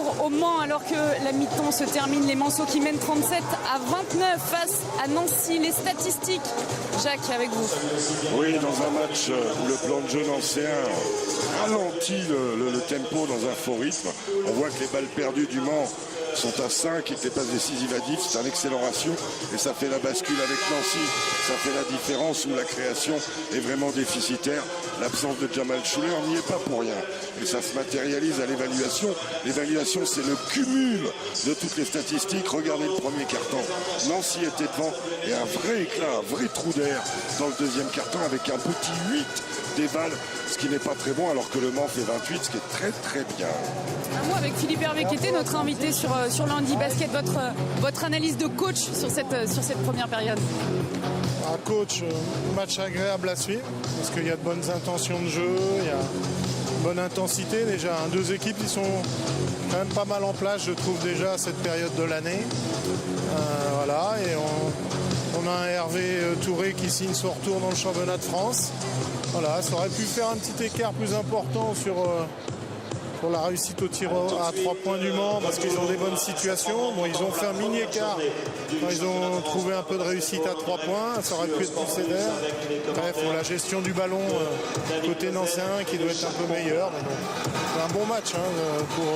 retour au Mans alors que la mi-temps se termine. Les Manceaux qui mènent 37-29 face à Nancy. Les statistiques, Jacques, avec vous. Oui, dans un match où le plan de jeu nancéen ralentit le tempo dans un faux rythme. On voit que les balles perdues du Mans sont à 5 et que les passes décisives à 10, c'est un excellent ratio et ça fait la bascule avec Nancy. Ça fait la différence où la création est vraiment déficitaire. L'absence de Jamal Schuller n'y est pas pour rien et ça se matérialise à l'évaluation. L'évaluation, c'est le cumul de toutes les statistiques. Regardez le premier carton, Nancy était devant et un vrai éclat, un vrai trou d'air dans le deuxième carton avec un petit 8 des balles, ce qui n'est pas très bon alors que le Mans fait 28, ce qui est très très bien. Un mot avec Philippe Hervé qui était notre invité sur le Handi Basket, votre analyse de coach sur cette première période. Un coach, match agréable à suivre parce qu'il y a de bonnes intentions de jeu, il y a une bonne intensité déjà. Deux équipes qui sont quand même pas mal en place, je trouve déjà à cette période de l'année. Voilà, et on a un Hervé Touré qui signe son retour dans le championnat de France. Voilà, ça aurait pu faire un petit écart plus important pour la réussite au tir à 3 points du Mans parce qu'ils ont des bonnes situations. Bon, ils ont fait un mini écart quand ils ont trouvé un peu de réussite à 3 points. Ça aurait pu être plus sévère. Bref, la gestion du ballon côté nancéen qui doit être un peu meilleure. Mais bon, c'est un bon match pour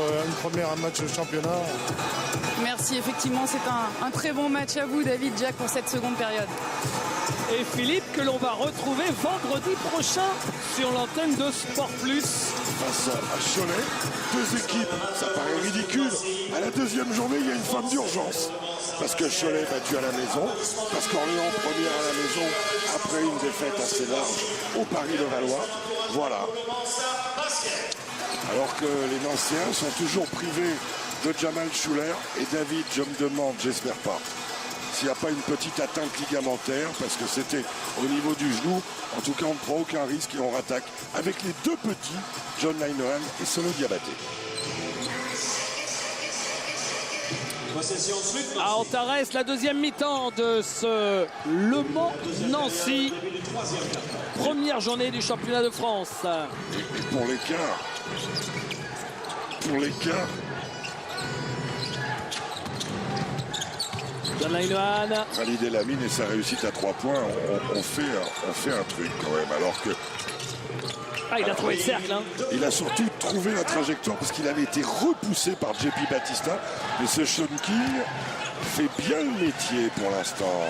un match de championnat. Merci, effectivement, c'est un très bon match à vous, David, Jacques, pour cette seconde période. Et Philippe, que l'on va retrouver vendredi prochain sur l'antenne de Sport Plus. Face à Cholet, deux équipes, ça paraît ridicule. À la deuxième journée, il y a une forme d'urgence. Parce que Cholet battu à la maison, parce qu'Orléans première à la maison après une défaite assez large au Paris de Valois. Voilà. Alors que les Nancéens sont toujours privés de Jamal Schuller et David, je me demande, j'espère pas, s'il n'y a pas une petite atteinte ligamentaire, parce que c'était au niveau du genou. En tout cas, on ne prend aucun risque et on rattaque avec les deux petits, John Linehan et Solo Diabaté. À Antares, la deuxième mi-temps de ce Le Mans-Nancy. Première journée du championnat de France. Et pour l'écart, John Linehan. Khalid Elamine et sa réussite à 3 points, on fait un truc quand même. Alors que il a trouvé le cercle. Il a surtout trouvé la trajectoire parce qu'il avait été repoussé par JP Batista. Mais ce Sean King fait bien le métier pour l'instant.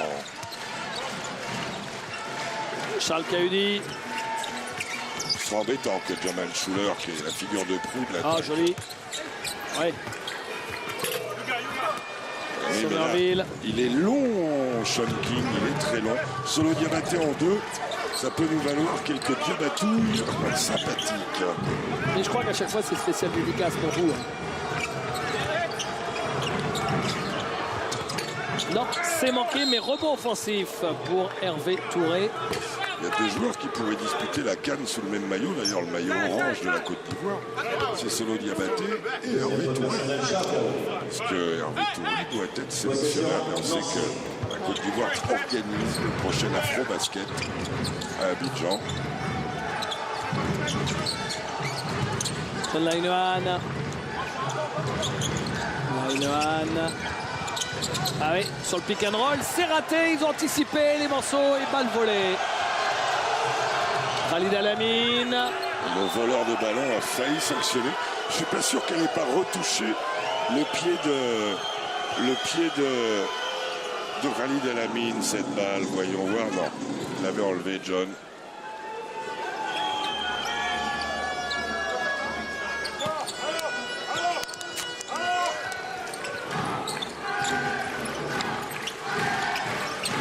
Charles Cahudi. C'est embêtant que Jamal Schuller, qui est la figure de proue de la Ah, joli. Ouais. Oui, là, il est long, Sean King, il est très long. Solo Diabaté en 2, ça peut nous valoir quelques diabatouilles sympathiques. Mais je crois qu'à chaque fois, c'est spécial dédicace pour vous. Non, c'est manqué, mais rebond offensif pour Hervé Touré. Il y a deux joueurs qui pourraient disputer la canne sous le même maillot, d'ailleurs le maillot orange de la Côte d'Ivoire. C'est Solo Diabaté et Hervé Touré. Parce que Hervé Touré doit être sélectionnable. Et on sait que la Côte d'Ivoire organise le prochain Afro-Basket à Abidjan. Linehan. Ah oui, sur le pick and roll, c'est raté. Ils ont anticipé les morceaux et balle volée. Khalid Elamine. Le voleur de ballon a failli sanctionner. Je suis pas sûr qu'elle n'ait pas retouché le pied de Khalid Elamine, cette balle. Voyons voir. Non, il l'avait enlevé, John.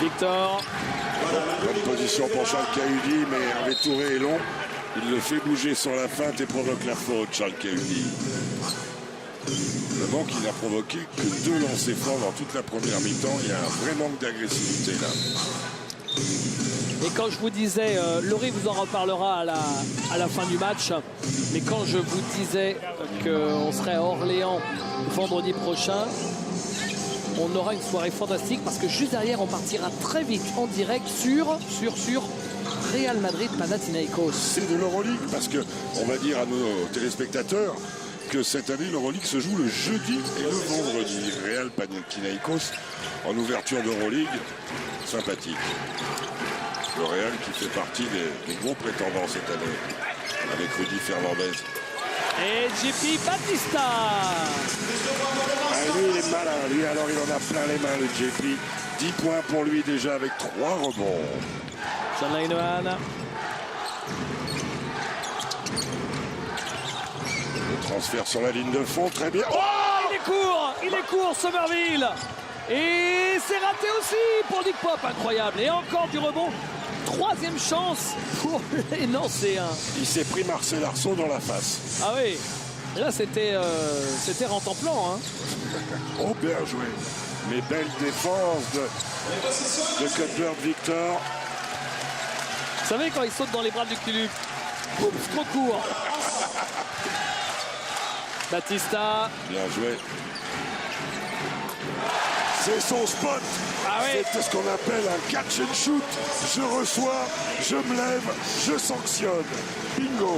Victor. Bonne position pour Charles Cahudi, mais Hervé Touré est long. Il le fait bouger sur la feinte et provoque la faute, Charles Cahudi. Le manque, il n'a provoqué que 2 lancers francs dans toute la première mi-temps. Il y a un vrai manque d'agressivité là. Et quand je vous disais, Laurie vous en reparlera à la fin du match, mais quand je vous disais qu'on serait à Orléans vendredi prochain, on aura une soirée fantastique parce que juste derrière, on partira très vite en direct sur Real Madrid Panathinaikos. C'est de l'Euroleague parce que on va dire à nos téléspectateurs que cette année, l'Euroleague se joue le jeudi et le vendredi. Real Panathinaikos en ouverture d'Euroleague, sympathique. Le Real qui fait partie des gros prétendants cette année, avec Rudy Fernandez. Et JP Batista. Ah, lui, il est malin, lui, alors il en a plein les mains, le JP. 10 points pour lui déjà avec 3 rebonds. John Lainohan. Le transfert sur la ligne de fond, très bien. Oh, Il est court, Somerville. Et c'est raté aussi pour Nick Pop, incroyable. Et encore du rebond. Troisième chance pour les Nancéens. il s'est pris Marcel Arceau dans la face. Ah oui, là c'était rent-en-plan. Hein. Oh, bien joué. Mais belle défense de Cuthbert Victor. Vous savez quand il saute dans les bras du Culu, trop court. Batista. Bien joué. C'est son spot. Ah oui. C'est ce qu'on appelle un catch and shoot. Je reçois, je me lève, je sanctionne. Bingo.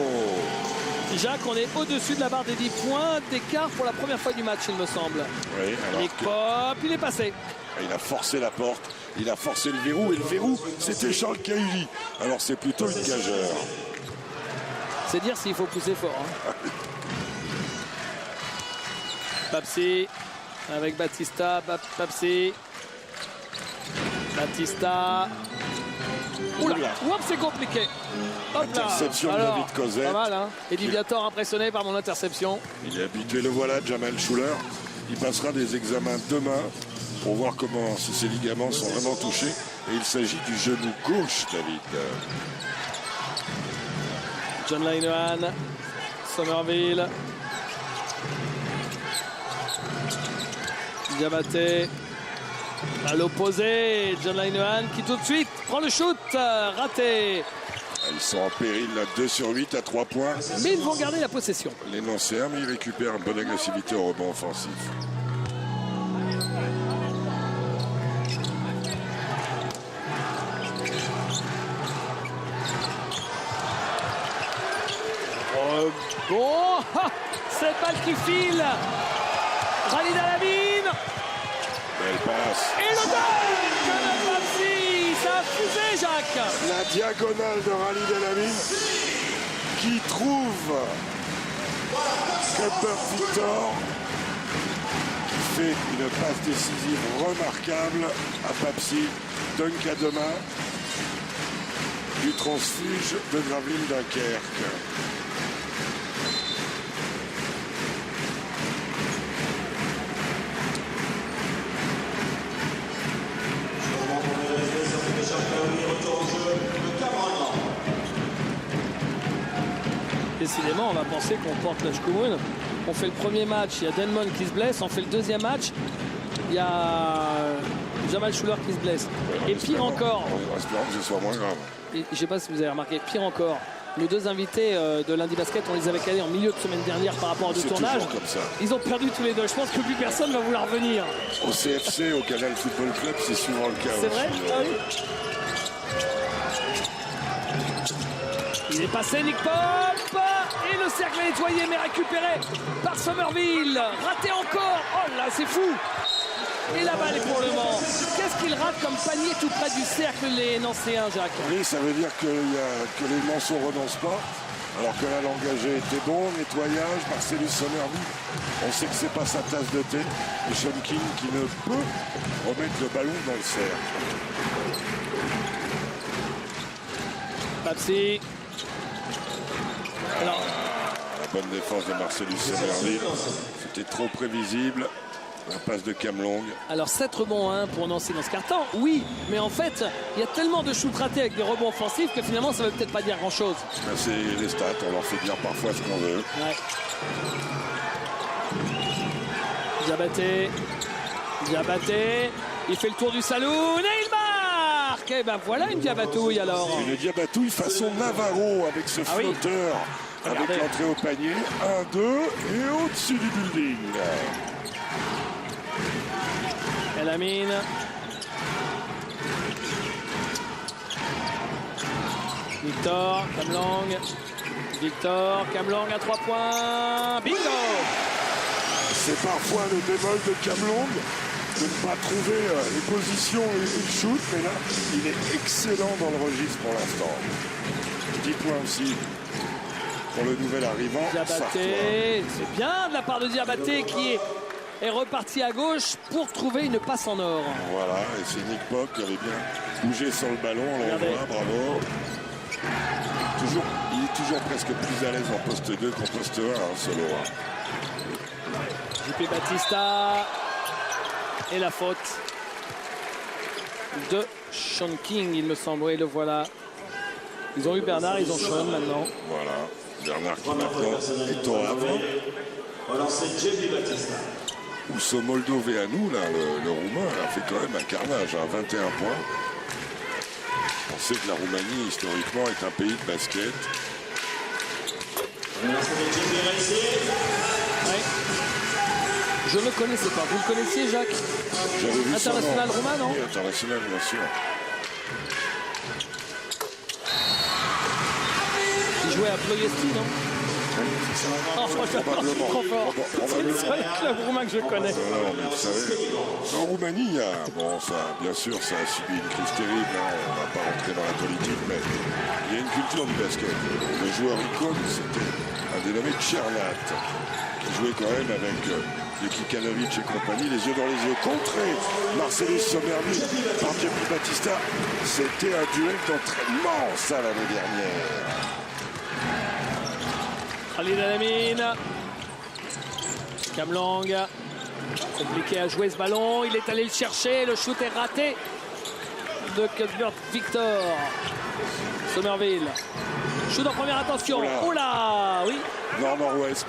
Jacques, on est au-dessus de la barre des 10 points d'écart pour la première fois du match, il me semble. Oui, alors Nick Pop, il est passé. il a forcé la porte, il a forcé le verrou, et le verrou, c'était Charles Cahuly. Alors c'est plutôt une gageure. C'est dire s'il faut pousser fort. Hein. Papsi avec Batista. Papsi. Batista. Oula, oups, c'est compliqué. Hop là. Interception de Alors, David Cosette. pas mal, hein. Eddie Viator impressionné par mon interception. Il est habitué, le voilà, Jamal Schuller. Il passera des examens demain pour voir comment, si ses ligaments sont vraiment touchés. Et il s'agit du genou gauche, David. John Lainohan, Somerville. Diabaté à l'opposé, John Lainohan qui tout de suite prend le shoot, raté. Ils sont en péril, là, 2 sur 8 à 3 points. Mais ils vont garder la possession. Les Nancéens, mais ils récupèrent une bonne agressivité au rebond offensif. Bon, cette balle qui file. Khalid Alamine. Belle passe. Et le dunk de Papsi. Ça a fusé, Jacques. La diagonale de Khalid Alamine qui trouve Cuthbert Victor, qui fait une passe décisive remarquable à Papsi. Dunk à 2 mains du transfuge de Gravelines Dunkerque. Décidément, on va penser qu'on porte la Shkumun. On fait le premier match, il y a Denmon qui se blesse. On fait le deuxième match, il y a Jamal Schuller qui se blesse. Et pire encore, En espérant que ce soit moins grave. et je ne sais pas si vous avez remarqué, pire encore, nos deux invités de Lundi Basket, on les avait calés en milieu de semaine dernière par rapport à deux C'est tournages. toujours comme ça. Ils ont perdu tous les deux. Je pense que plus personne ne va vouloir venir. Au CFC, au Canal Football Club, c'est souvent le cas. C'est aussi. vrai? Ah oui. Il est passé, Nick Pop. Et le cercle est nettoyé, mais récupéré par Somerville. Raté encore. Oh là, c'est fou. Et la balle est pour le Mans. Qu'est-ce qu'il rate comme panier tout près du cercle, les Nancéens, Jacques? Oui, ça veut dire que les Manceaux ne renoncent pas. Alors que là, l'engagé était bon, nettoyage, Marcellus Somerville. On sait que c'est pas sa tasse de thé. Et Sean King qui ne peut remettre le ballon dans le cercle. Papsi. Alors, La bonne défense de Marcellus Somerville. C'était trop prévisible. La passe de Camlong. alors 7 rebonds hein, pour Nancy dans ce quart-temps, oui, mais en fait, il y a tellement de shoots ratés avec des rebonds offensifs que finalement, ça ne veut peut-être pas dire grand-chose. Ben, c'est les stats, on leur fait dire parfois ce qu'on veut. Ouais. Diabaté, il fait le tour du saloon et il marque. Et ben voilà une diabatouille alors. Une diabatouille façon Navarro avec ce Ah oui. flotteur, avec Regardez. l'entrée au panier. 1, 2 et au-dessus du building. Elamine. Victor, Camlang. Victor, Camlong à 3 points. Bingo! C'est parfois le bémol de Camlong de ne pas trouver les positions et le shoot, mais là, il est excellent dans le registre pour l'instant. 10 points aussi pour le nouvel arrivant. Diabaté, c'est bien de la part de Diabaté qui est reparti à gauche pour trouver une passe en or. Voilà, et c'est Nick Pop qui avait bien bougé sur le ballon, on le voit, bravo. Il est toujours presque plus à l'aise en poste 2 qu'en poste 1, Solo. JP Batista et la faute de Sean King, il me semble. Oui, le voilà. Ils ont eu Bernard, ils ont Sean maintenant. Voilà, Bernard qui maintenant est au Havre. Où ce Moldovéanou, là, le Roumain, a fait quand même un carnage, 21 points. On sait que la Roumanie, historiquement, est un pays de basket. Ouais. Je ne le connaissais pas. Vous le connaissiez, Jacques? J'avais vu International roumain, non? Oui, international, bien sûr. Il jouait à Ploiesti, non? Oh, Probablement. trop fort. C'est le seul club roumain que je connais. Non, mais vous savez, en Roumanie, il y a, bon, ça, bien sûr, ça a subi une crise terrible. Hein, on ne va pas rentrer dans la politique, mais il y a une culture du basket. Le joueur icône, c'était un dénommé Tchernat, qui jouait quand même avec les Kikanovic et compagnie, les yeux dans les yeux, contré Marcellus Somerville par Jepi Batista. C'était un duel d'entraînement, ça, l'année dernière. Khalid Alamine. Camlong. Compliqué à jouer ce ballon. Il est allé le chercher. Le shoot est raté de Cuthbert Victor. Somerville. Shoot en première attention. Oh là, oui. Nord-Nord-Ouest.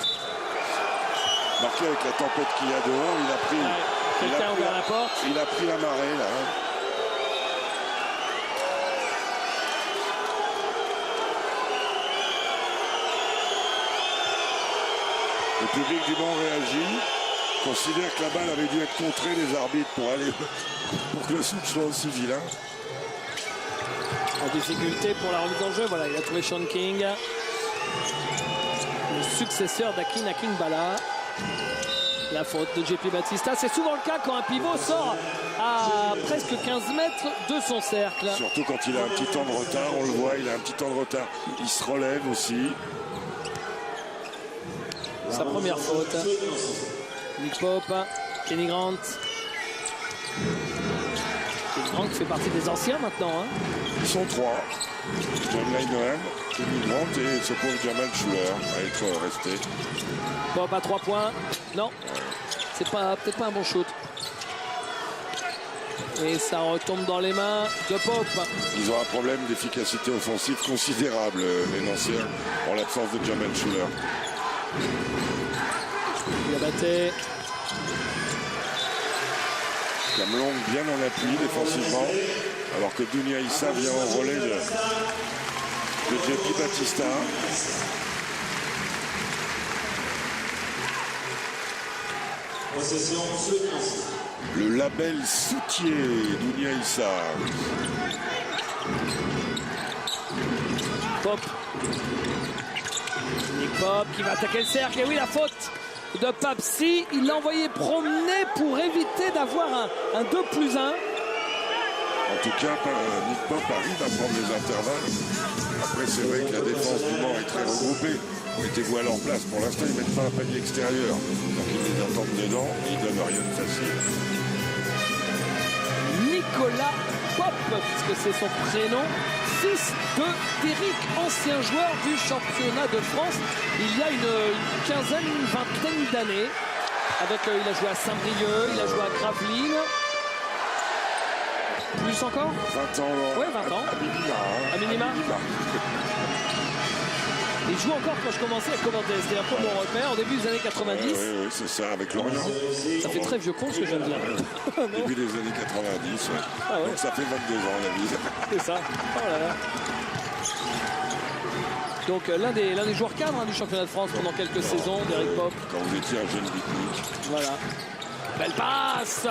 Marqué avec la tempête qu'il y a dehors, il a pris. Ouais, quelqu'un a ouvert la porte. Il a pris la marée là. Le public du Mans réagit, considère que la balle avait dû être contrée des arbitres pour que le shoot soit aussi vilain. En difficulté pour la remise en jeu. Voilà, il a trouvé Sean King. Le successeur d'Akin Akinbala. La faute de JP Batista. C'est souvent le cas quand un pivot sort à presque 15 mètres de son cercle. Surtout quand il a un petit temps de retard, on le voit, il a un petit temps de retard. Il se relève aussi. Sa première faute. Nick Pop, Kenny Grant. Kenny Grant fait partie des anciens maintenant. Hein. Ils sont 3. John Lynam, Kenny Grant et ce pauvre Jamal Schuller à être resté. Pop à 3 points. Non, c'est peut-être pas un bon shoot. Et ça retombe dans les mains de Pop. Ils ont un problème d'efficacité offensive considérable, les Nancéens, en l'absence de Jamal Schuller. Diabaté. Camlong bien en appui défensivement, alors que Dounia Issa vient au relais de JP Batista. Le label soutier Dounia Issa. Pop. Nick Pop qui va attaquer le cercle. Et oui, la faute de Papsi. Il l'a envoyé promener pour éviter d'avoir un 2+1. En tout cas, Nick Pop arrive à prendre les intervalles. Après, c'est vrai que la défense du Mans est très regroupée. Mettez-vous à leur place. Pour l'instant, ils ne mettent pas un panier extérieur. Donc, ils les attendent dedans. Ils ne donnent rien de facile. Nicolas Pop, puisque c'est son prénom, fils de Derrick, ancien joueur du championnat de France il y a une quinzaine, une vingtaine d'années. Il a joué à Saint-Brieuc, il a joué à Gravelines. Plus encore 20 ans. Oui, 20 ans. À minima. Il joue encore quand je commençais à commenter. C'était un peu mon repère au début des années 90. Oui, c'est ça, avec Lorient. Ça fait très vieux con ce que je viens de dire. Début des années 90. Ouais. Ah ouais. Donc ça fait 22 ans la vie. C'est ça. Oh là là. Donc l'un des joueurs cadres du championnat de France pendant quelques saisons, Derrick Pop. Quand vous étiez un jeune Bitnik. Voilà. Belle passe.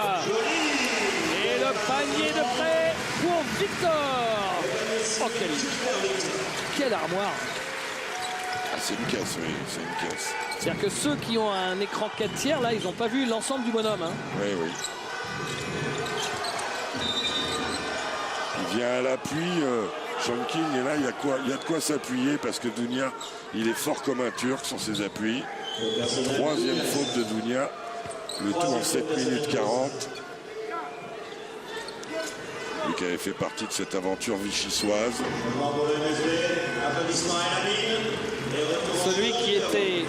Et le panier de près pour Victor. Oh, quelle armoire. c'est une caisse, oui, c'est une caisse. C'est-à-dire que ceux qui ont un écran 4 tiers, là, ils n'ont pas vu l'ensemble du bonhomme. Hein. Oui, oui. Il vient à l'appui, Sean King, et là, il y a de quoi s'appuyer parce que Dounia, il est fort comme un Turc sur ses appuis. Troisième faute de Dounia, le tout en 7 minutes 40. Lui qui avait fait partie de cette aventure vichysoise. Celui qui était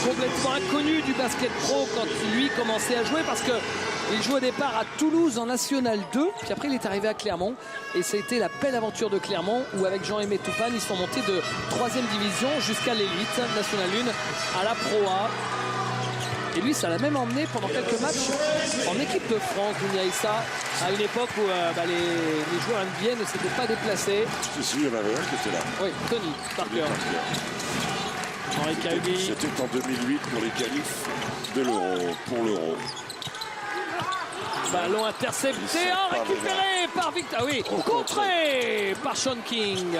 complètement inconnu du basket pro quand lui commençait à jouer, parce qu'il jouait au départ à Toulouse en National 2, puis après il est arrivé à Clermont, et ça a été la belle aventure de Clermont où avec Jean-Aimé Toupane ils sont montés de 3e division jusqu'à l'élite National 1 à la Pro A. Et lui, ça l'a même emmené pendant quelques matchs en équipe de France, Dounia Issa, à une époque où les joueurs NBA ne s'étaient pas déplacés. Je suis, il y en avait un qui était là. Oui, Tony Parker. Henri Cahubi. C'était en 2008 pour les qualifs de l'Euro, pour l'Euro. Ballon intercepté, récupéré par Victor. Ah oui, contré par Sean King. Et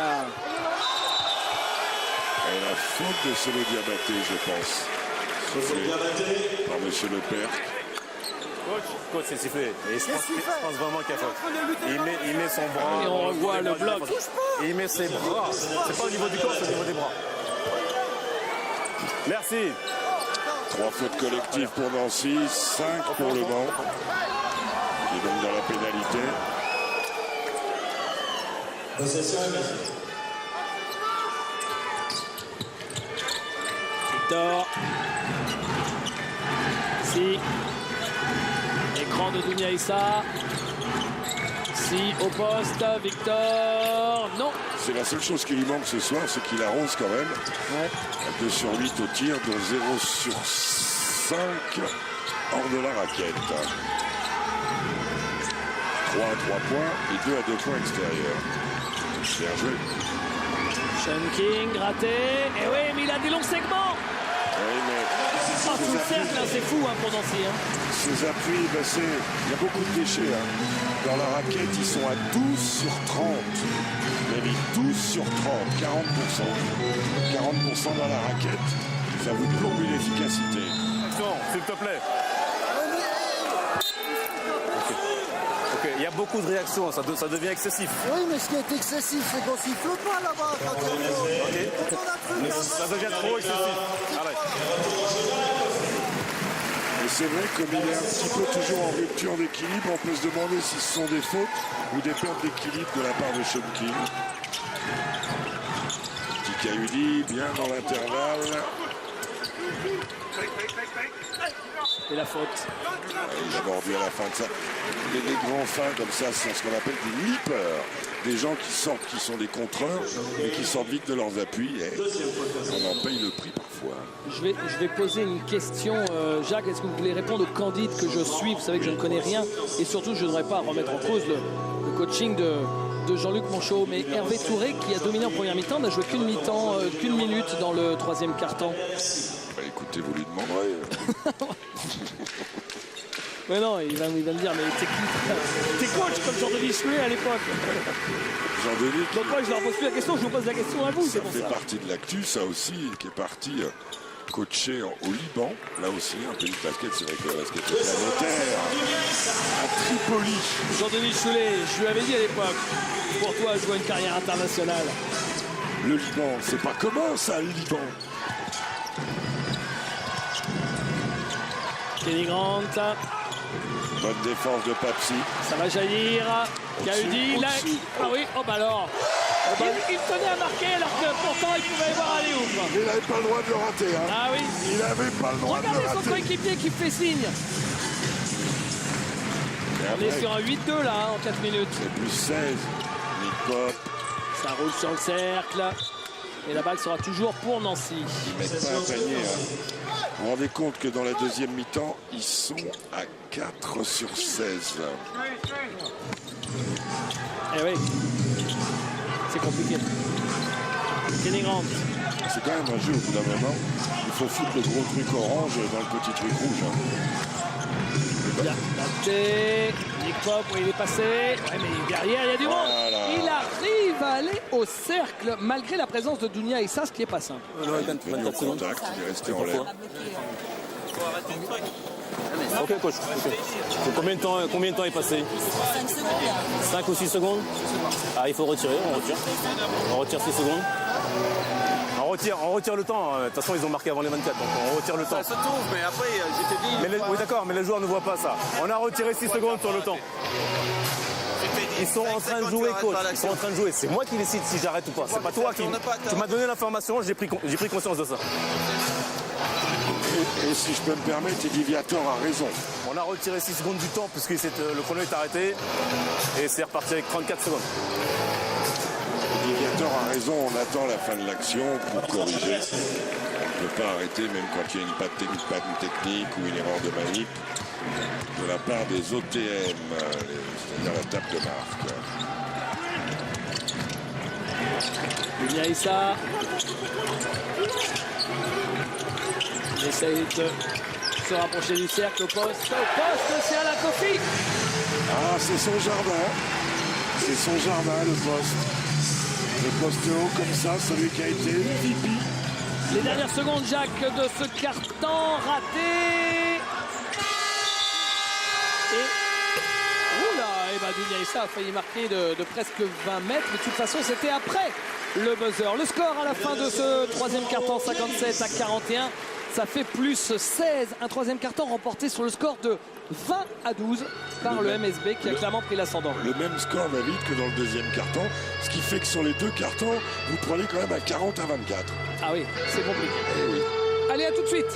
la faute de Solo Diabaté, je pense. Sifflé par monsieur Le Père. Coach, c'est sifflé. Et je pense vraiment qu'il y a faute. Il met son bras. Et on revoit le bloc. Et il met ses bras. C'est pas au niveau du corps, c'est au niveau des bras. Merci. 3 fautes collectives pour Nancy, 5 pour Le Mans. Qui est donc dans la pénalité. Victor. Si. Écran de Dounia Issa. Si au poste, Victor. Non. C'est la seule chose qui lui manque ce soir, c'est qu'il arrose quand même. Ouais. 2 sur 8 au tir, dont 0 sur 5 hors de la raquette. 3 à 3 points et 2 à 2 points extérieurs. Bien joué. Sean King raté. Et oui, mais il a des longs segments. Oui, mais Tout le cercle, là, c'est fou hein, pour Nancy. Hein. ces appuis, ben il y a beaucoup de déchets. Hein. Dans la raquette, ils sont à 12 sur 30. Mais 12 sur 30, 40%. 40% dans la raquette. Ça vous plombe une efficacité. S'il te plaît. Ok, il y a beaucoup de réactions, ça devient excessif. Oui, mais ce qui est excessif, c'est qu'on siffle pas là-bas. Ça devient trop excessif. Arrête. Et c'est vrai, comme il est un petit peu toujours en rupture d'équilibre, on peut se demander si ce sont des fautes ou des pertes d'équilibre de la part de Sean King. Petit Cahubi, bien dans l'intervalle. Et la faute. Il a mordu à la fin de ça. Les grands fins comme ça, c'est ce qu'on appelle des leapers. Des gens qui sortent, qui sont des contreurs, et qui sortent vite de leurs appuis. Et on en paye le prix parfois. Je vais poser une question. Jacques, est-ce que vous voulez répondre au candide que je suis? Vous savez que je ne connais rien. Et surtout, je ne voudrais pas remettre en cause le coaching de Jean-Luc Monchot. Mais Hervé Touré, qui a dominé en première mi-temps, n'a joué qu'une mi-temps, qu'une minute dans le troisième quart-temps. Bah, écoutez, vous lui demanderez. Mais non, il va me dire, mais t'es coach comme Jean-Denis Chouet à l'époque. Jean-Denis, Donc moi, je leur pose plus la question, je vous pose la question à vous. ça fait partie de l'actu, ça aussi, qui est parti coacher au Liban. Là aussi, un pays de basket, c'est vrai que le basket est planétaire. À Tripoli. Jean-Denis Chouet, je lui avais dit à l'époque, pour toi, jouer une carrière internationale. Le Liban, c'est pas commun ça, le Liban. Kenny Grant. Bonne défense de Papsi. Ça va jaillir. Cahubi, là. Ah oui, oh bah alors. Il tenait à marquer alors que pourtant il pouvait y avoir aller ouvre. Il n'avait pas le droit de le rater. Hein. Ah oui. Il n'avait pas le droit de le Regardez son rater. coéquipier qui fait signe. On est sur un 8-2 là en 4 minutes. C'est plus 16. Nick Pop. Ça roule sur le cercle. Et la balle sera toujours pour Nancy. Ils mettent pas un panier. Hein. Vous vous rendez compte que dans la deuxième mi-temps, ils sont à 4 sur 16. Eh oui. C'est compliqué. Kenny Grant. C'est quand même un jeu au bout d'un moment. Il faut foutre le gros truc orange dans le petit truc rouge. Hein. Bien noté. Nick Pope, où il est passé. Ouais, mais derrière, il y a du monde. Voilà. Il arrive à aller au cercle, malgré la présence de Dounia Issa, ce qui n'est pas simple. Venu au contact, il est resté en l'air. Ok, coach. Okay. Combien de temps est passé? 5 secondes. 5 ou 6 secondes? Ah, il faut retirer, on retire. On retire 6 secondes. On retire le temps. De toute façon, ils ont marqué avant les 24, donc on retire le temps. Ça se trouve, mais après, j'étais dit... Oui, d'accord, mais les joueurs ne voient pas ça. On a retiré 6 secondes sur le temps. Ils sont en train de jouer, coach. Ils sont en train de jouer. C'est moi qui décide si j'arrête ou pas. C'est pas toi qui... Tu m'as donné l'information, j'ai pris conscience de ça. Et si je peux me permettre, Eddie Viator a raison. On a retiré 6 secondes du temps puisque le chrono est arrêté et c'est reparti avec 34 secondes. Eddie Viator a raison, on attend la fin de l'action pour corriger. On ne peut pas arrêter même quand il y a une panne technique ou une erreur de manip de la part des OTM, c'est-à-dire la tape de marque. Dounia Issa. Il essaye de se rapprocher du cercle au poste. C'est à la Kofi. Ah, c'est son jardin. C'est son jardin, le poste. Le poste haut comme ça, celui qui a été MVP. Les dernières secondes, Jacques, de ce carton raté. Et oula, et ben Dounia Issa a failli marquer de presque 20 mètres. Mais de toute façon, c'était après le buzzer. Le score à la fin de ce troisième carton, 57 à 41. Ça fait plus 16. Un troisième carton remporté sur le score de 20 à 12 par le MSB qui a clairement pris l'ascendant. Le même score va vite que dans le deuxième carton, ce qui fait que sur les deux cartons, vous prenez quand même à 40 à 24. Ah oui, c'est compliqué. Eh oui. Allez, à tout de suite.